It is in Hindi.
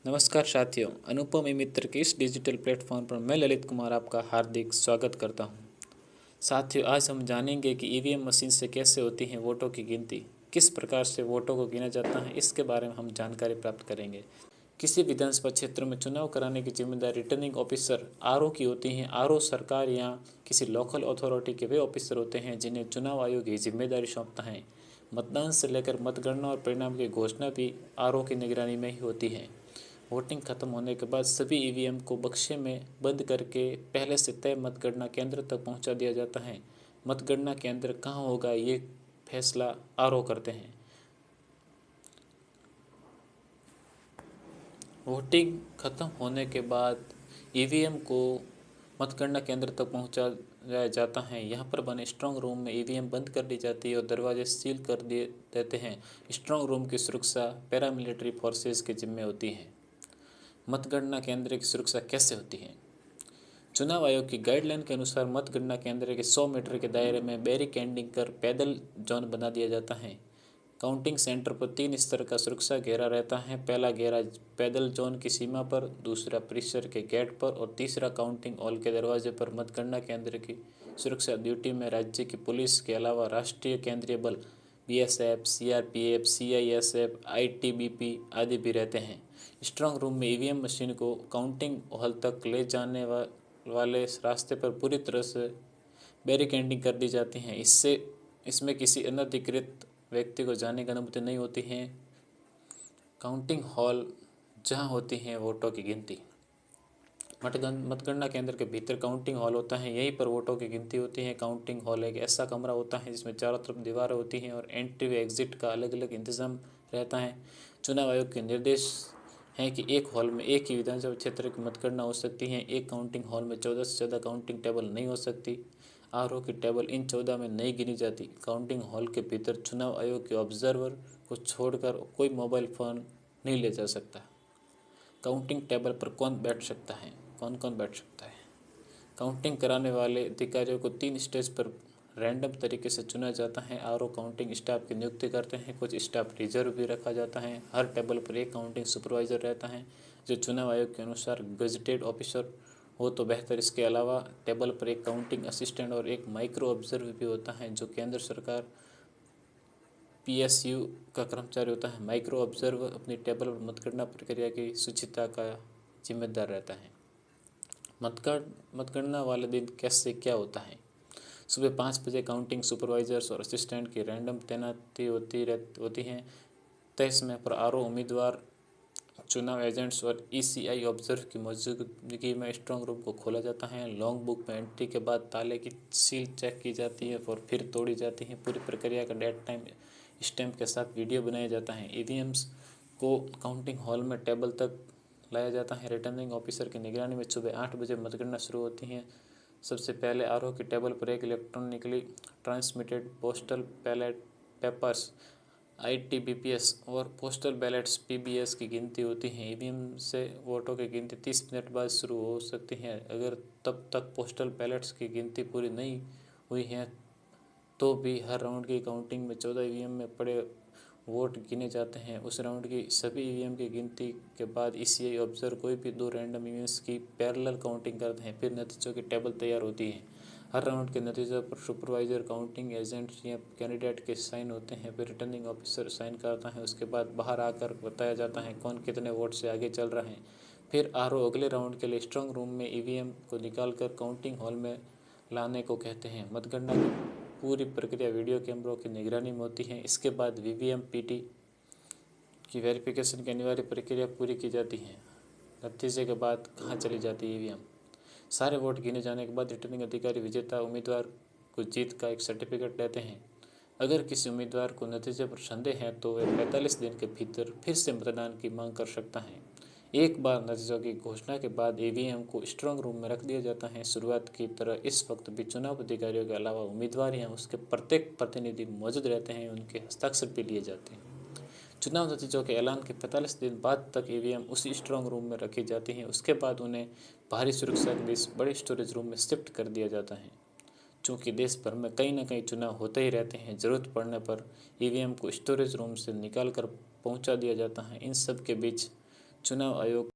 नमस्कार साथियों, अनुपम मित्र के इस डिजिटल प्लेटफॉर्म पर मैं ललित कुमार आपका हार्दिक स्वागत करता हूं। साथियों, आज हम जानेंगे कि ईवीएम मशीन से कैसे होती है वोटों की गिनती, किस प्रकार से वोटों को गिना जाता है, इसके बारे में हम जानकारी प्राप्त करेंगे। किसी विधानसभा क्षेत्र में चुनाव कराने की जिम्मेदारी रिटर्निंग ऑफिसर आरओ की होती है। आरओ सरकार या किसी लोकल अथॉरिटी के वे ऑफिसर होते हैं जिन्हें चुनाव आयोग ये जिम्मेदारी सौंपता है। मतदान से लेकर मतगणना और परिणाम की घोषणा भी आरओ की निगरानी में ही होती है। वोटिंग खत्म होने के बाद सभी ईवीएम को बक्से में बंद करके पहले से तय मतगणना केंद्र तक पहुंचा दिया जाता है। मतगणना केंद्र कहां होगा ये फैसला आरओ करते हैं। वोटिंग खत्म होने के बाद ईवीएम को मतगणना केंद्र तक पहुंचाया जाता है। यहाँ पर बने स्ट्रांग रूम में ईवीएम बंद कर दी जाती है और दरवाजे सील कर दिए देते हैं। स्ट्रांग रूम की सुरक्षा पैरामिलिट्री फोर्सेस के जिम्मे होती है। मतगणना केंद्र की सुरक्षा कैसे होती है? चुनाव आयोग की गाइडलाइन के अनुसार मतगणना केंद्र के 100 मीटर के दायरे में बैरिकेडिंग कर पैदल जोन बना दिया जाता है। काउंटिंग सेंटर पर 3 स्तर का सुरक्षा घेरा रहता है। पहला घेरा पैदल जोन की सीमा पर, दूसरा परिसर के गेट पर और तीसरा काउंटिंग हॉल के दरवाजे पर। मतगणना केंद्र की सुरक्षा ड्यूटी में राज्य की पुलिस के अलावा राष्ट्रीय केंद्रीय बल बीएसएफ, सीआरपीएफ, सीआईएसएफ, आईटीबीपी आदि भी रहते हैं। स्ट्रांग रूम में ईवीएम मशीन को काउंटिंग हॉल तक ले जाने वाले रास्ते पर पूरी तरह से बैरिकेडिंग कर दी जाती है। इसमें किसी अनधिकृत व्यक्ति को जाने की अनुमति नहीं होती है। काउंटिंग हॉल जहां होती है वोटों की गिनती। मतगणना केंद्र के भीतर काउंटिंग हॉल होता है, यहीं पर वोटों की गिनती होती है। काउंटिंग हॉल एक ऐसा कमरा होता है जिसमें चारों तरफ दीवारें होती हैं और एंट्री व एग्जिट का अलग अलग इंतजाम रहता है। चुनाव आयोग के निर्देश हैं कि एक हॉल में एक ही विधानसभा क्षेत्र की मतगणना हो सकती है। एक काउंटिंग हॉल में 14 से ज़्यादा काउंटिंग टेबल नहीं हो सकती। आरओ की टेबल इन 14 में नहीं गिनी जाती। काउंटिंग हॉल के भीतर चुनाव आयोग के ऑब्जर्वर को छोड़कर कोई मोबाइल फ़ोन नहीं ले जा सकता। काउंटिंग टेबल पर कौन बैठ सकता है? कौन कौन बैठ सकता है? काउंटिंग कराने वाले अधिकारियों को 3 स्टेज पर रैंडम तरीके से चुना जाता है। आरओ काउंटिंग स्टाफ की नियुक्ति करते हैं। कुछ स्टाफ रिजर्व भी रखा जाता है। हर टेबल पर एक काउंटिंग सुपरवाइजर रहता है जो चुनाव आयोग के अनुसार गजेटेड ऑफिसर हो तो बेहतर। इसके अलावा टेबल पर एक काउंटिंग असिस्टेंट और एक माइक्रो ऑब्जर्वर भी होता है जो केंद्र सरकार पीएसयू का कर्मचारी होता है। माइक्रो ऑब्जर्वर अपनी टेबल पर मतगणना प्रक्रिया की शुचिता का जिम्मेदार रहता है। मतगणना वाले दिन कैसे क्या होता है? सुबह 5 बजे काउंटिंग सुपरवाइजर्स और असिस्टेंट की रैंडम तैनाती होती है। तय समय पर आरओ उम्मीदवार, चुनाव एजेंट्स और ईसीआई ऑब्जर्वर की मौजूदगी में स्ट्रांग रूम को खोला जाता है। लॉन्ग बुक में एंट्री के बाद ताले की सील चेक की जाती है और फिर तोड़ी जाती है। पूरी प्रक्रिया का डेट टाइम स्टैम्प के साथ वीडियो बनाया जाता है। ईवीएम्स को काउंटिंग हॉल में टेबल तक लाया जाता है। रिटर्निंग ऑफिसर की निगरानी में सुबह 8 बजे मतगणना शुरू होती है। सबसे पहले आरओ की टेबल पर एक electronically transmitted postal ballot papers ITBPS और पोस्टल बैलेट्स पीबीएस की गिनती होती है। ईवीएम से वोटों की गिनती 30 मिनट बाद शुरू हो सकती है। अगर तब तक पोस्टल बैलेट्स की गिनती पूरी नहीं हुई है तो भी हर राउंड की काउंटिंग में 14 ईवीएम में पड़े वोट गिने जाते हैं। उस राउंड की सभी ईवीएम की गिनती के बाद ईसीआई ऑब्जर्वर कोई भी 2 रैंडम ईवीएम्स की पैरेलल काउंटिंग करते हैं। फिर नतीजों की टेबल तैयार होती है। हर राउंड के नतीजों पर सुपरवाइजर, काउंटिंग एजेंट या कैंडिडेट के साइन होते हैं। फिर रिटर्निंग ऑफिसर साइन करता है। उसके बाद बाहर आकर बताया जाता है कौन कितने वोट से आगे चल रहा है। फिर आरओ अगले राउंड के लिए स्ट्रांग रूम में ईवीएम को निकालकर काउंटिंग हॉल में लाने को कहते हैं। मतगणना की पूरी प्रक्रिया वीडियो कैमरों की निगरानी में होती है। इसके बाद वीवीएम पीटी की वेरिफिकेशन की अनिवार्य प्रक्रिया पूरी की जाती है। नतीजे के बाद कहाँ चली जाती है ईवीएम? सारे वोट गिने जाने के बाद रिटर्निंग अधिकारी विजेता उम्मीदवार को जीत का एक सर्टिफिकेट देते हैं। अगर किसी उम्मीदवार को नतीजे पर संदेह है तो वह 45 दिन के भीतर फिर से मतदान की मांग कर सकता है। एक बार नतीजों की घोषणा के बाद ईवीएम को स्ट्रांग रूम में रख दिया जाता है। शुरुआत की तरह इस वक्त भी चुनाव अधिकारियों के अलावा उम्मीदवार या उसके प्रत्येक प्रतिनिधि मौजूद रहते हैं। उनके हस्ताक्षर भी लिए जाते हैं। चुनाव नतीजों के ऐलान के 45 दिन बाद तक ईवीएम उसी स्ट्रांग रूम में रखी जाती हैं। उसके बाद उन्हें भारी सुरक्षा के लिए बड़े स्टोरेज रूम में शिफ्ट कर दिया जाता है। चूँकि देश भर में कहीं न कहीं चुनाव होते ही रहते हैं, ज़रूरत पड़ने पर ईवीएम को स्टोरेज रूम से निकाल कर पहुँचा दिया जाता है। इन सब के बीच चुनाव आयोग